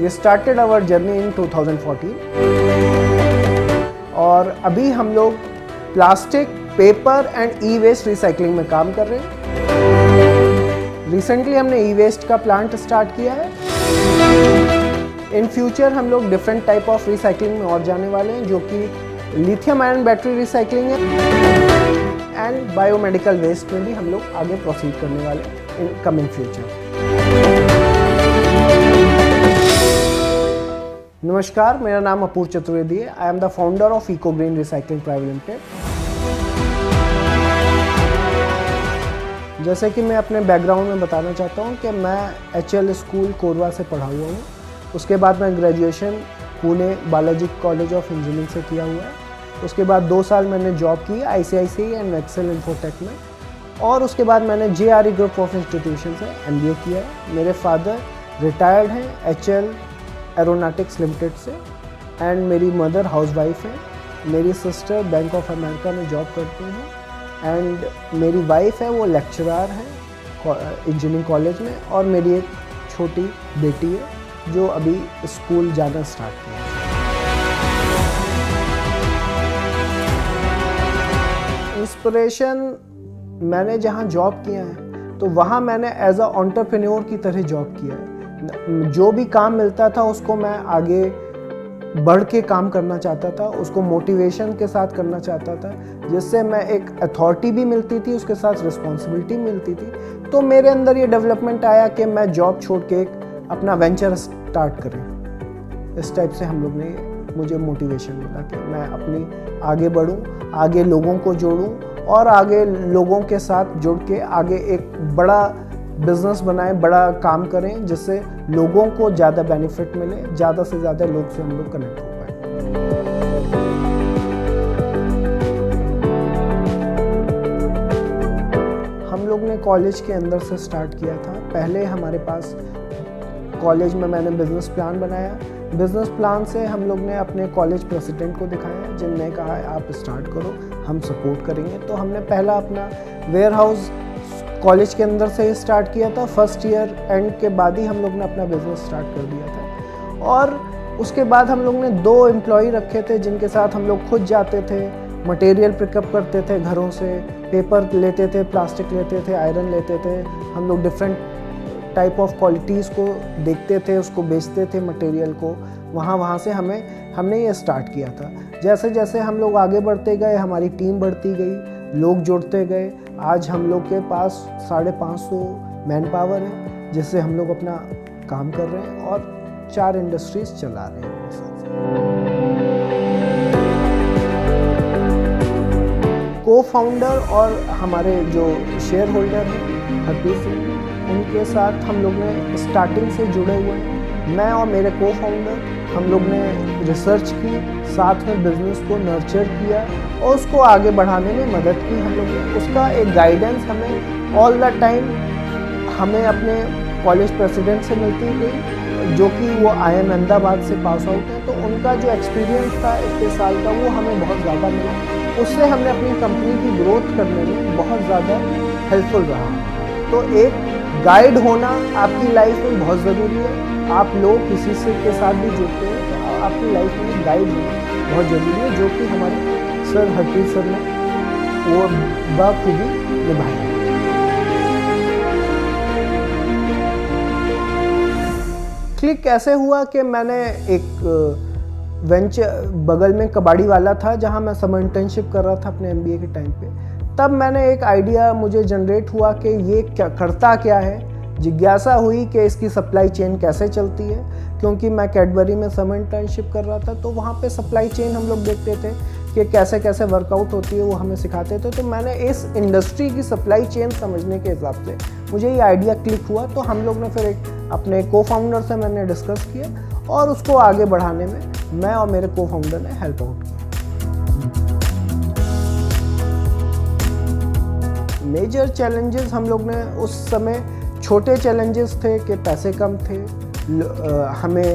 We started our journey in 2014 और अभी हम लोग plastic, paper and e waste recycling में काम कर रहे हैं। रिसेंटली हमने ई वेस्ट का प्लांट स्टार्ट किया है। इन फ्यूचर हम लोग डिफरेंट टाइप ऑफ रिसाइकलिंग में और जाने वाले हैं, जो कि लिथियम आयन बैटरी रिसाइकलिंग है एंड बायोमेडिकल वेस्ट में भी हम लोग आगे प्रोसीड करने वाले हैं इन कमिंग फ्यूचर। नमस्कार, मेरा नाम अपूर्व चतुर्वेदी है। I am the founder of eco green recycling private limited. जैसे कि मैं अपने बैकग्राउंड में बताना चाहता हूँ कि मैं HL स्कूल कोरबा से पढ़ा हुआ हूँ। उसके बाद मैं graduation Pune Balaji college of engineering से किया हुआ है। उसके बाद 2 साल मैंने जॉब की ICICI एंड एक्सेल इन्फोटेक में, और उसके बाद मैंने JRE ग्रुप ऑफ इंस्टीट्यूशन से MBA किया है। मेरे फादर रिटायर्ड हैं HL एरोनॉटिक्स लिमिटेड से एंड मेरी मदर हाउसवाइफ है। मेरी सिस्टर बैंक ऑफ अमेरिका में जॉब करती हैं एंड मेरी वाइफ है वो लेक्चरर है इंजीनियरिंग कॉलेज में, और मेरी एक छोटी बेटी है जो अभी स्कूल जाना स्टार्ट किया है। इंस्पिरेशन, मैंने जहाँ जॉब किया है तो वहाँ मैंने एज अ एंटरप्रेन्योर की तरह जॉब किया है। जो भी काम मिलता था उसको मैं आगे बढ़ के काम करना चाहता था, उसको मोटिवेशन के साथ करना चाहता था, जिससे मैं एक अथॉरिटी भी मिलती थी, उसके साथ रिस्पॉन्सिबिलिटी मिलती थी। तो मेरे अंदर ये डेवलपमेंट आया कि मैं जॉब छोड़ के एक अपना वेंचर स्टार्ट करें। इस टाइप से हम लोग ने, मुझे मोटिवेशन मिला कि मैं अपनी आगे बढ़ूं, आगे लोगों को जोड़ूं और आगे लोगों के साथ जुड़ के आगे एक बड़ा बिजनेस बनाएं, बड़ा काम करें, जिससे लोगों को ज़्यादा बेनिफिट मिले, ज़्यादा से ज़्यादा लोग से हम लोग कनेक्ट हो पाए। हम लोग ने कॉलेज के अंदर से स्टार्ट किया था। पहले हमारे पास कॉलेज में मैंने बिजनेस प्लान बनाया। बिजनेस प्लान से हम लोग ने अपने कॉलेज प्रेसिडेंट को दिखाया, जिनने कहा आप स्टार्ट करो, हम सपोर्ट करेंगे। तो हमने पहला अपना वेयर हाउस कॉलेज के अंदर से ही स्टार्ट किया था। फर्स्ट ईयर एंड के बाद ही हम लोग ने अपना बिजनेस स्टार्ट कर दिया था। और उसके बाद हम लोग ने 2 एम्प्लॉय रखे थे, जिनके साथ हम लोग खुद जाते थे, मटेरियल पिकअप करते थे घरों से, पेपर लेते थे, प्लास्टिक लेते थे, आयरन लेते थे। हम लोग डिफरेंट टाइप ऑफ क्वालिटीज़ को देखते थे, उसको बेचते थे मटेरियल को। वहाँ से हमने ये स्टार्ट किया था। जैसे जैसे हम लोग आगे बढ़ते गए, हमारी टीम बढ़ती गई, लोग जुड़ते गए। आज हम लोग के पास 550 मैन पावर है, जिससे हम लोग अपना काम कर रहे हैं और 4 इंडस्ट्रीज चला रहे हैं। को फाउंडर और हमारे जो शेयर होल्डर हैं हरप्रीत सिंह, उनके साथ हम लोग ने स्टार्टिंग से जुड़े हुए हैं। मैं और मेरे को फाउंडर हम लोग ने रिसर्च की, साथ में बिजनेस को नर्चर किया और उसको आगे बढ़ाने में मदद की हम लोग ने। उसका एक गाइडेंस हमें ऑल द टाइम हमें अपने कॉलेज प्रेसिडेंट से मिलती गई, जो कि वो IIM अहमदाबाद से पास आउट हैं। तो उनका जो एक्सपीरियंस था 21 साल का, वो हमें बहुत ज़्यादा मिला। उससे हमने अपनी कंपनी की ग्रोथ करने में बहुत ज़्यादा हेल्पफुल रहा। तो एक गाइड होना आपकी लाइफ में बहुत ज़रूरी है। आप लोग किसी से के साथ भी जुड़ते हैं तो आपकी लाइफ में गाइड होना बहुत ज़रूरी है, जो कि हमारे सर हरप्रीत सर ने वो बखूबी निभाई है। क्लिक कैसे हुआ कि मैंने एक वेंचर बगल में कबाड़ी वाला था, जहां मैं समर इंटर्नशिप कर रहा था अपने MBA के टाइम पे। तब मैंने एक आइडिया मुझे जनरेट हुआ कि ये क्या करता क्या है। जिज्ञासा हुई कि इसकी सप्लाई चेन कैसे चलती है, क्योंकि मैं कैडबरी में समर इंटर्नशिप कर रहा था। तो वहाँ पे सप्लाई चेन हम लोग देखते थे कि कैसे कैसे वर्कआउट होती है, वो हमें सिखाते थे। तो मैंने इस इंडस्ट्री की सप्लाई चेन समझने के हिसाब से मुझे ये आइडिया क्लिक हुआ। तो हम लोग ने फिर एक अपने को फाउंडर से मैंने डिस्कस किया और उसको आगे बढ़ाने में मैं और मेरे को फाउंडर ने हेल्प आउट किया। मेजर चैलेंजेस हम लोग ने उस समय, छोटे चैलेंजेस थे कि पैसे कम थे, हमें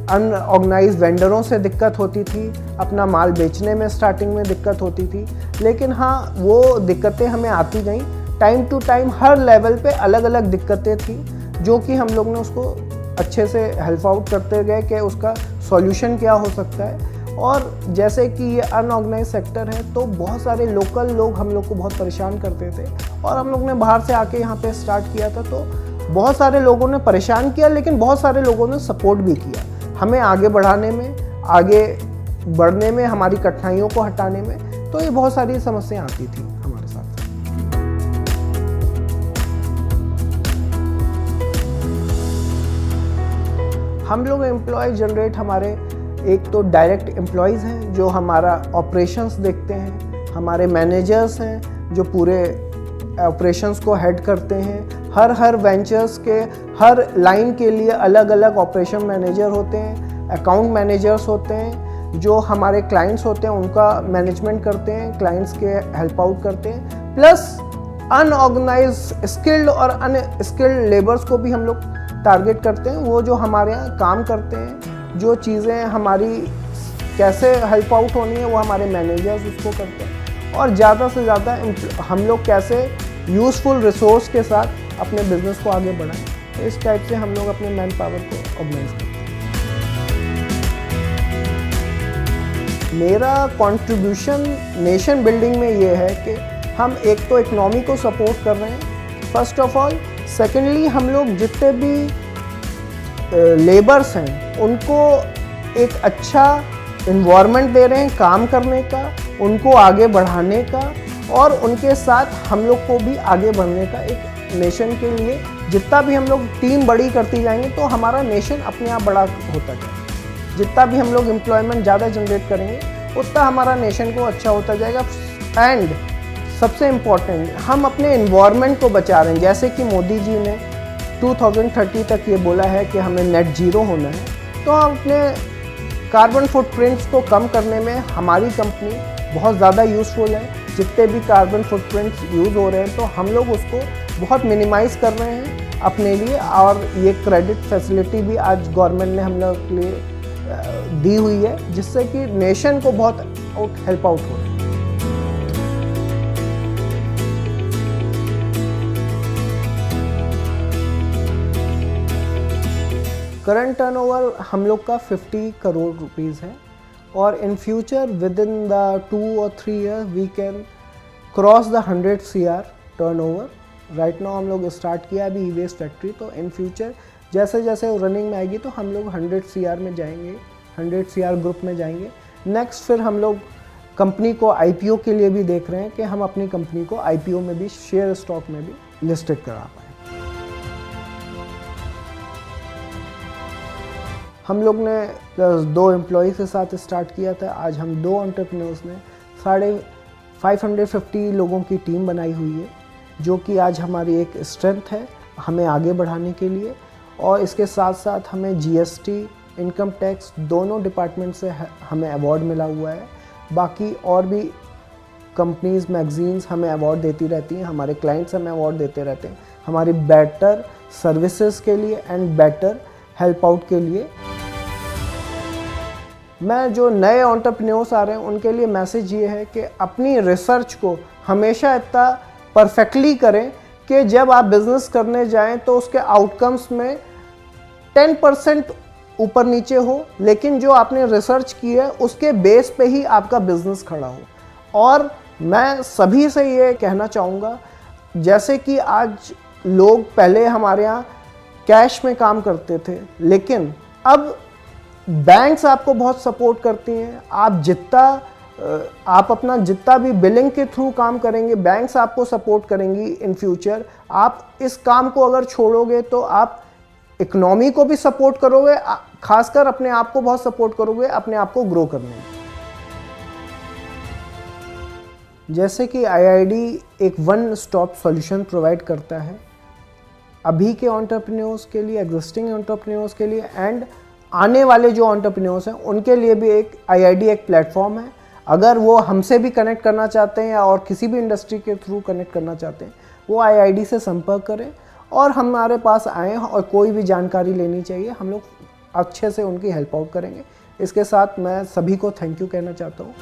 अनऑर्गेनाइज्ड वेंडरों से दिक्कत होती थी, अपना माल बेचने में स्टार्टिंग में दिक्कत होती थी। लेकिन हाँ, वो दिक्कतें हमें आती गईं। टाइम टू टाइम हर लेवल पे अलग अलग दिक्कतें थी, जो कि हम लोग ने उसको अच्छे से हेल्प आउट करते गए कि उसका सॉल्यूशन क्या हो सकता है। और जैसे कि ये अनऑर्गेनाइज सेक्टर है तो बहुत सारे लोकल लोग हम लोग को बहुत परेशान करते थे, और हम लोग ने बाहर से आके यहाँ पे स्टार्ट किया था, तो बहुत सारे लोगों ने परेशान किया, लेकिन बहुत सारे लोगों ने सपोर्ट भी किया हमें आगे बढ़ाने में, आगे बढ़ने में, हमारी कठिनाइयों को हटाने में। तो ये बहुत सारी समस्याएं आती थी हमारे साथ। हम लोग एम्प्लॉय जनरेट, हमारे एक तो डायरेक्ट एम्प्लॉयज़ हैं जो हमारा ऑपरेशंस देखते हैं, हमारे मैनेजर्स हैं जो पूरे ऑपरेशंस को हेड करते हैं। हर वेंचर्स के हर लाइन के लिए अलग अलग ऑपरेशन मैनेजर होते हैं, अकाउंट मैनेजर्स होते हैं जो हमारे क्लाइंट्स होते हैं उनका मैनेजमेंट करते हैं, क्लाइंट्स के हेल्प आउट करते हैं। प्लस अनऑर्गेनाइज स्किल्ड और अनस्किल्ड लेबर्स को भी हम लोग टारगेट करते हैं। वो जो हमारे यहाँ काम करते हैं, जो चीज़ें हमारी कैसे हेल्प आउट होनी है वो हमारे मैनेजर्स उसको करते हैं। और ज़्यादा से ज़्यादा हम लोग कैसे यूज़फुल रिसोर्स के साथ अपने बिजनेस को आगे बढ़ाएं, इस टाइप से हम लोग अपने मैन पावर को ऑर्गेनाइज करते हैं। मेरा कंट्रीब्यूशन नेशन बिल्डिंग में ये है कि हम एक तो इकोनॉमी को सपोर्ट कर रहे हैं फर्स्ट ऑफ ऑल, सेकेंडली हम लोग जितने भी लेबर्स हैं उनको एक अच्छा इन्वायरमेंट दे रहे हैं काम करने का, उनको आगे बढ़ाने का, और उनके साथ हम लोग को भी आगे बढ़ने का। एक नेशन के लिए जितना भी हम लोग टीम बड़ी करती जाएंगे तो हमारा नेशन अपने आप बड़ा होता जाएगा। जितना भी हम लोग एम्प्लॉयमेंट ज़्यादा जनरेट करेंगे उतना हमारा नेशन को अच्छा होता जाएगा। एंड सबसे इम्पॉर्टेंट, हम अपने इन्वायरमेंट को बचा रहे हैं। जैसे कि मोदी जी ने 2030 तक ये बोला है कि हमें नेट ज़ीरो होना है, तो हम अपने कार्बन फुटप्रिंट्स को कम करने में हमारी कंपनी बहुत ज़्यादा यूज़फुल है। जितने भी कार्बन फुटप्रिंट्स यूज़ हो रहे हैं तो हम लोग उसको बहुत मिनिमाइज़ कर रहे हैं अपने लिए, और ये क्रेडिट फैसिलिटी भी आज गवर्नमेंट ने हम लोग के लिए दी हुई है, जिससे कि नेशन को बहुत हेल्प आउट हो रहा है। करंट टर्नओवर हम लोग का 50 करोड़ रुपीज़ है, और in future with in the 2 और 3 years we can cross the 100 CR turnover. Right now हम लोग स्टार्ट किया अभी ई-वेस्ट फैक्ट्री, तो इन फ्यूचर जैसे जैसे रनिंग में आएगी तो हम लोग 100 CR में जाएंगे, 100 CR ग्रुप में जाएंगे। नेक्स्ट फिर हम लोग कंपनी को IPO के लिए भी देख रहे हैं कि हम अपनी कंपनी को IPO में भी, शेयर स्टॉक में भी लिस्टेड करा पाएँ। हम लोग ने 2 एम्प्लॉय के साथ स्टार्ट किया था, आज हम 2 एंटरप्रेन्योर्स ने 550 लोगों की टीम बनाई हुई है, जो कि आज हमारी एक स्ट्रेंथ है हमें आगे बढ़ाने के लिए। और इसके साथ साथ हमें GST, इनकम टैक्स दोनों डिपार्टमेंट से हमें अवार्ड मिला हुआ है। बाकी और भी कंपनीज़, मैगजीन्स हमें अवार्ड देती रहती हैं, हमारे क्लाइंट्स हमें अवार्ड देते रहते हैं हमारी बेटर सर्विसेज के लिए एंड बेटर हेल्प आउट के लिए। मैं जो नए एंटरप्रेन्योर्स आ रहे हैं उनके लिए मैसेज ये है कि अपनी रिसर्च को हमेशा इतना परफेक्टली करें कि जब आप बिज़नेस करने जाएं तो उसके आउटकम्स में 10% ऊपर नीचे हो, लेकिन जो आपने रिसर्च की है उसके बेस पे ही आपका बिज़नेस खड़ा हो। और मैं सभी से ये कहना चाहूँगा, जैसे कि आज लोग पहले हमारे यहाँ कैश में काम करते थे, लेकिन अब बैंक्स आपको बहुत सपोर्ट करती हैं। आप अपना जितना भी बिलिंग के थ्रू काम करेंगे, बैंक्स आपको सपोर्ट करेंगी इन फ्यूचर। आप इस काम को अगर छोड़ोगे तो आप इकोनॉमी को भी सपोर्ट करोगे, खासकर अपने आप को बहुत सपोर्ट करोगे अपने आप को ग्रो करने में। जैसे कि IID एक वन स्टॉप सॉल्यूशन प्रोवाइड करता है अभी के एंटरप्रेन्योर्स के लिए, एग्जिस्टिंग एंटरप्रेन्योर्स के लिए, एंड आने वाले जो एंटरप्रेन्योर्स हैं उनके लिए भी एक IID एक प्लेटफॉर्म है। अगर वो हमसे भी कनेक्ट करना चाहते हैं या और किसी भी इंडस्ट्री के थ्रू कनेक्ट करना चाहते हैं, वो IID से संपर्क करें और हमारे पास आएँ, और कोई भी जानकारी लेनी चाहिए हम लोग अच्छे से उनकी हेल्प आउट करेंगे। इसके साथ मैं सभी को थैंक यू कहना चाहता हूँ।